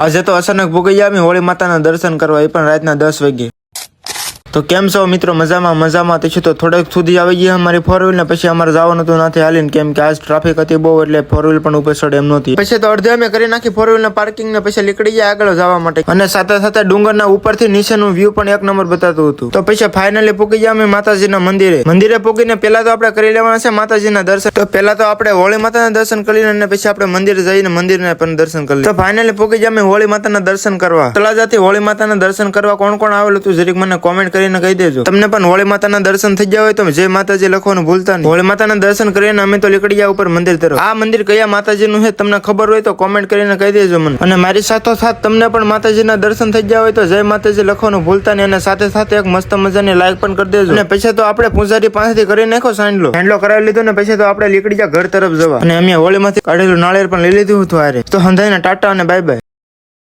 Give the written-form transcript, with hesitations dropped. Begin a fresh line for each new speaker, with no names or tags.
આજે તો અચાનક ભૂગી ગયા અમે હોળી માતાના દર્શન કરવા, એ પણ રાતના 10 વાગે. તો કેમ છો મિત્રો? મજામાં તો થોડેક સુધી આવી ગયા અમારી 4 વ્હીલ ને પછી અમારે જવાનું હતું નાથી હાલીને, કેમ કે આજ ટ્રાફિક હતી બહુ, એટલે 4 વ્હીલ પણ ઉપર ચડે એમ નહોતી. પછી તો અડધે અમે કરી નાખી 4 વ્હીલ ના પાર્કિંગ ને પછી નીકળી ગયા આગળ જવા માટે, અને સાથે સાથે ડુંગરના ઉપરથી નીચેનું વ્યૂ પણ 1 નંબર બતાતું હતું. તો પછી ફાઇનલી પૂકી ગયા અમે માતાજીના મંદિરે પૂકીને પેલા તો આપણે કરી લેવાના છે માતાજીના દર્શન. તો પેલા તો આપણે હોળી માતાના દર્શન કરી અને પછી આપણે મંદિરે જઈને મંદિરના પણ દર્શન કરી. તો ફાઇનલી પૂકી ગયા અમે હોળી માતાના દર્શન કરવા. તળાજાથી હોળી માતાના દર્શન કરવા કોણ કોણ આવેલું હતું જરીક મને કોમેન્ટ કરીને કહી દેજો. તમને પણ હોળી માતાના દર્શન થઈ ગયા હોય તો જય માતાજી લખવાનું ભૂલતા નહીં. હોળી માતાના દર્શન કરીને અમે તો નીકળી ગયા ઉપર મંદિર તરફ. આ મંદિર કયા માતાજીનું છે તમને ખબર હોય તો કોમેન્ટ કરીને કહી દેજો મને. અને મારી સાથોસાથ તમને પણ માતાજીના દર્શન થઈ ગયા હોય તો જય માતાજી લખવાનું ભૂલતા નહીં. અને સાથે સાથે એક મસ્ત મજાની લાઈક પણ કરી દેજો. અને પછી તો આપણે પૂજારી પાસેથી કરી નાખો હેન્ડલો કરાવી લીધો ને પછી તો આપણે નીકળી ગયા ઘર તરફ જવા. અને અમે હોળીમાંથી કાઢેલું નાળિયેર પણ લઈ લીધું હતું. તો હંધાઈને ટાટા અને બાય બાય.